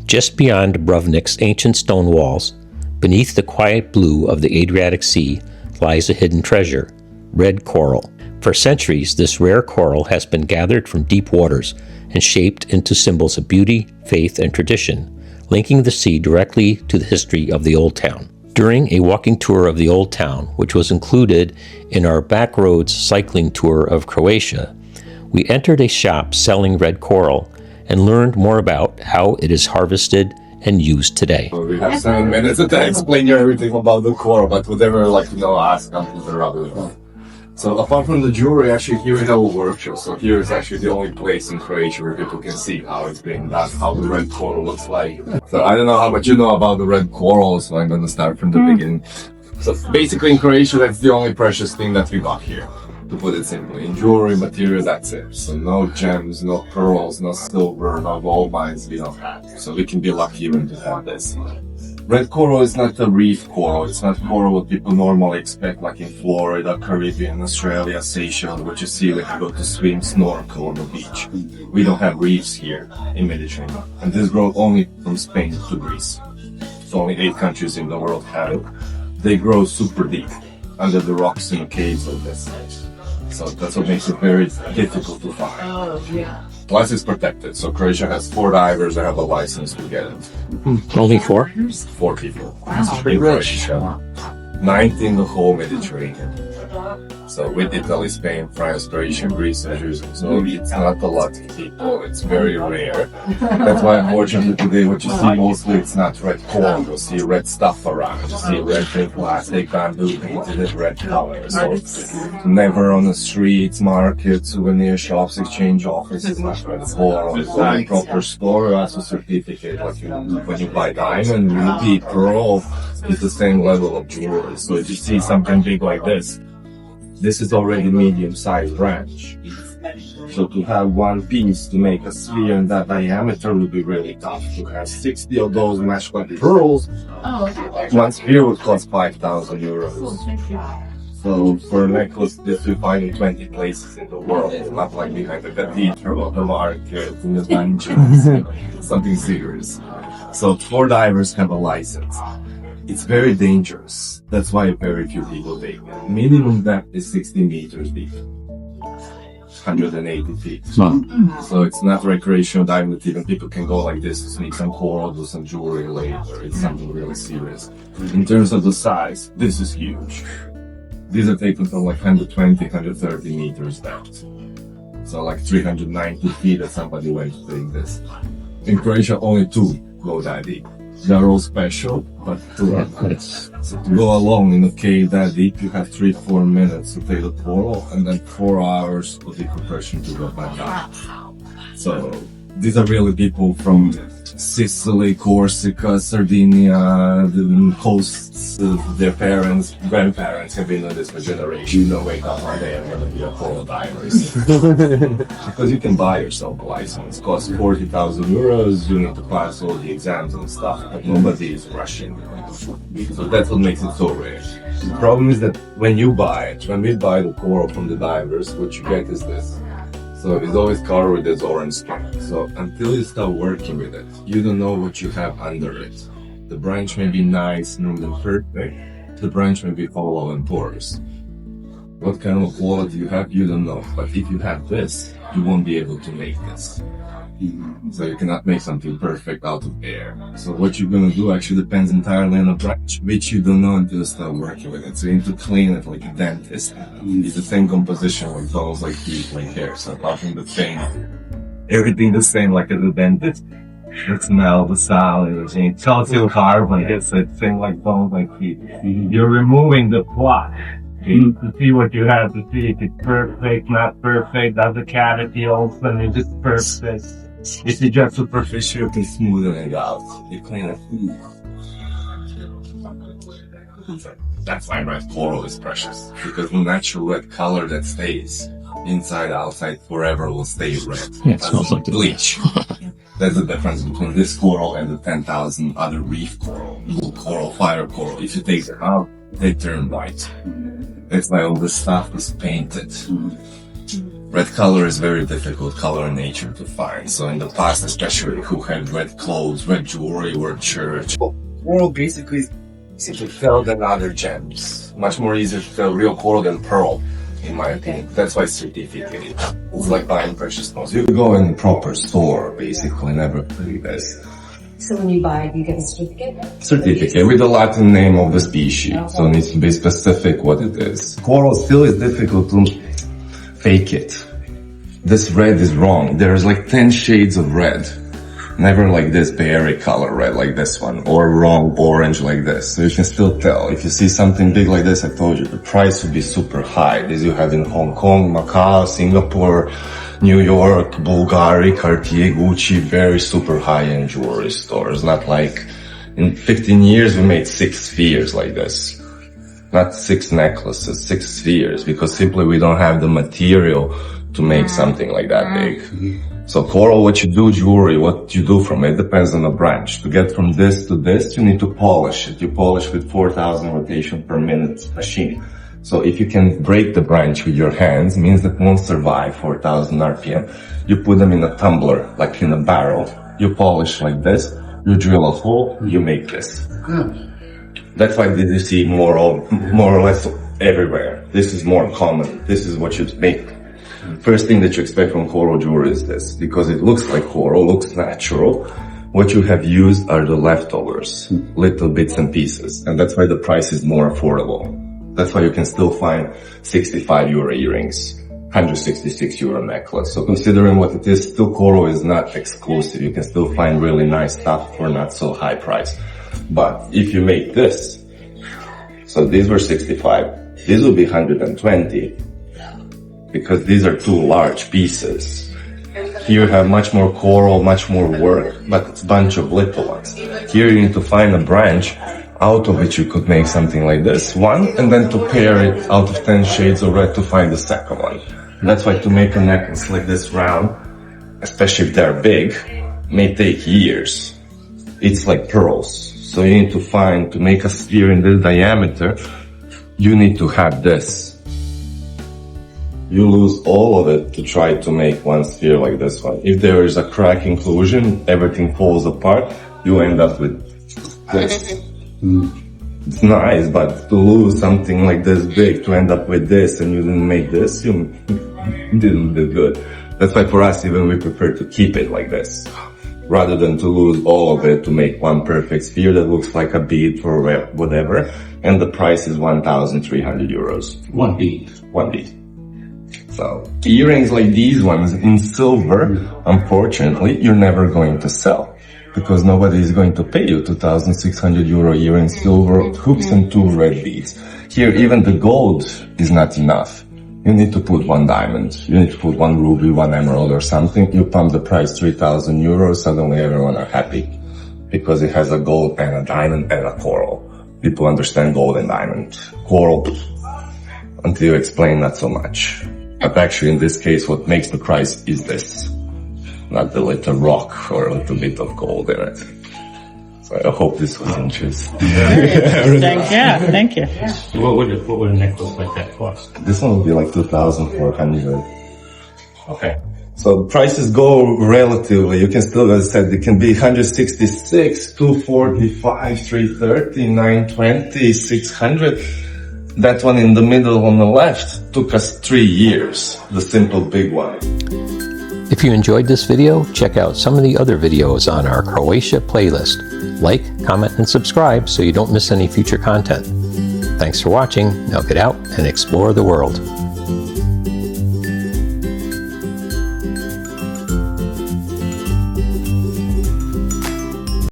Just beyond Dubrovnik's ancient stone walls, beneath the quiet blue of the Adriatic Sea, lies a hidden treasure, red coral. For centuries, this rare coral has been gathered from deep waters and shaped into symbols of beauty, faith, and tradition, linking the sea directly to the history of the Old Town. During a walking tour of the Old Town, which was included in our backroads cycling tour of Croatia, we entered a shop selling red coral and learned more about how it is harvested and used today. We have 7 minutes to explain you everything about the coral, but whatever, ask, come to the rubber. So apart from the jewelry, actually here we have a workshop. So here is actually the only place in Croatia where people can see how it's being done, how the red coral looks like. So I don't know how much you know about the red coral, so I'm going to start from the beginning. So basically in Croatia, that's the only precious thing that we got here. To put it simply, in jewelry material, that's it. So no gems, no pearls, no silver, no gold mines we don't have. So we can be lucky even to have this. Red coral is not a reef coral. It's not coral what people normally expect, like in Florida, Caribbean, Australia, Seychelles, what you see when you go to swim, snorkel on the beach. We don't have reefs here in Mediterranean. And this grows only from Spain to Greece. So only 8 countries in the world have it. They grow super deep under the rocks in the caves like this. So that's what makes it very difficult to find. Oh, yeah. Plus it's protected. So Croatia has 4 divers that have a license to get it. Only 4? 4 people. Wow, pretty rich. 9 in the whole Mediterranean. So with Italy, Spain, France, Croatia, Greece, and Jerusalem. So it's not a lot of people. It's very rare. That's why unfortunately today what you see mostly it's not red coral. You'll see red stuff around. You see red plastic, bamboo painted in red color. So never on the streets, markets, souvenir shops, exchange offices, not red coral. It's only proper store has a certificate. Like when you buy diamond, ruby, pearl, it's the same level of jewelry. So if you see something big like this is already medium-sized branch. So to have one piece to make a sphere in that diameter would be really tough. To have 60 of those matched by pearls, one sphere would cost 5,000 euros. So for a necklace, this we find in 20 places in the world. It's not like behind the cathedral or the market, in the dungeons, something serious. So 4 divers have a license. It's very dangerous. That's why very few people take it. Minimum depth is 60 meters deep. 180 feet. So it's not recreational diving that even people can go like this to sneak some coral, do some jewelry later. It's something really serious. In terms of the size, this is huge. These are taken from like 120, 130 meters depth. So like 390 feet that somebody went to take this. In Croatia, only 2 go that deep. They're all special, but so to go along in a cave that deep, you have 3-4 minutes to take the coral, and then 4 hours of decompression to go back up. So these are really people from Sicily, Corsica, Sardinia, the hosts, their parents, grandparents have been doing this for generations. You don't wake up one day and gonna be a coral diver. Because you can buy yourself a license. It costs 40,000 euros, you need to pass all the exams and stuff, but nobody is rushing. So that's what makes it so rare. The problem is that when we buy the coral from the divers, what you get is this. So it's always covered with this orange skin. So until you start working with it, you don't know what you have under it. The branch may be nice, smooth and perfect. The branch may be hollow and porous. What kind of quality you have, you don't know. But if you have this, you won't be able to make this. So you cannot make something perfect out of air. So what you're gonna do actually depends entirely on the branch, which you don't know until you start working with it. So you need to clean it like a dentist. It's the same composition with bones like teeth, like hair. So nothing the same. Everything the same like at the dentist. The smell, the sound, everything. Calcium carbonate, it's the same like bones like teeth. You're removing the plaque. You need to see what you have to see. If it's perfect, not perfect, does the cavity open, is it perfect? If it's just superficial, you can smoothen it out. You clean it. That's why red coral is precious. Because the natural red color that stays inside, outside, forever will stay red. Yeah, it smells like bleach. That's the difference between this coral and the 10,000 other reef coral, blue coral, fire coral. If you take them out, they turn white. That's why all the stuff is painted. Red color is very difficult color in nature to find. So in the past, especially who had red clothes, red jewelry, or church. Coral basically is easier to tell than other gems. Much more easier to tell real coral than pearl, in my opinion. That's why it's certificated. It's like buying precious stones. You go in a proper store, basically, never do this. So when you buy it, you get a certificate? Certificate with the Latin name of the species. So it needs to be specific what it is. Coral still is difficult to fake it. This red is wrong. There's like 10 shades of red. Never like this berry color red like this one, or wrong orange like this. So you can still tell. If you see something big like this, I told you, the price would be super high. This you have in Hong Kong, Macau, Singapore, New York, Bulgari, Cartier, Gucci, very super high-end jewelry stores. Not like in 15 years we made 6 spheres like this. Not 6 necklaces, 6 spheres, because simply we don't have the material to make something like that big. So coral, what you do, jewelry, what you do from it depends on the branch. To get from this to this, you need to polish it. You polish with 4,000 rotation per minute machine. So if you can break the branch with your hands, means that won't survive 4,000 RPM. You put them in a tumbler, like in a barrel. You polish like this, you drill a hole, you make this. That's why you see more or less everywhere. This is more common. This is what you make. First thing that you expect from coral jewelry is this, because it looks like coral, looks natural. What you have used are the leftovers, little bits and pieces, and that's why the price is more affordable. That's why you can still find 65 euro earrings, 166 euro necklace. So considering what it is, still coral is not exclusive. You can still find really nice stuff for not so high price. But if you make this, so these were 65, these will be 120. Because these are 2 large pieces. Here you have much more coral, much more work, but it's a bunch of little ones. Here you need to find a branch out of which you could make something like this one, and then to pair it out of 10 shades of red to find the second one. And that's why to make a necklace like this round, especially if they're big, may take years. It's like pearls. So you need to find, to make a sphere in this diameter, you need to have this. You lose all of it to try to make one sphere like this one. If there is a crack inclusion, everything falls apart, you end up with this. It's nice, but to lose something like this big, to end up with this, and you didn't make this, you didn't do good. That's why for us, even we prefer to keep it like this, rather than to lose all of it to make one perfect sphere that looks like a bead for whatever, and the price is 1,300 euros. One bead. One bead. So, earrings like these ones in silver, unfortunately, you're never going to sell. Because nobody is going to pay you 2,600 euro earrings, silver hooks and 2 red beads. Here, even the gold is not enough. You need to put 1 diamond. You need to put 1 ruby, 1 emerald or something. You pump the price 3,000 euros, suddenly everyone are happy. Because it has a gold and a diamond and a coral. People understand gold and diamond. Coral, until you explain, not so much. But actually, in this case, what makes the price is this. Not the little rock or a little bit of gold in it. So I hope this was interesting. Thank you. What would a necklace like that cost? This one would be like 2,400. Okay. So prices go relatively. You can still, as I said, it can be 166, 245, 330, 920, 600. That one in the middle on the left took us 3 years, the simple big one. If you enjoyed this video, check out some of the other videos on our Croatia playlist. Like, comment, and subscribe so you don't miss any future content. Thanks for watching. Now get out and explore the world.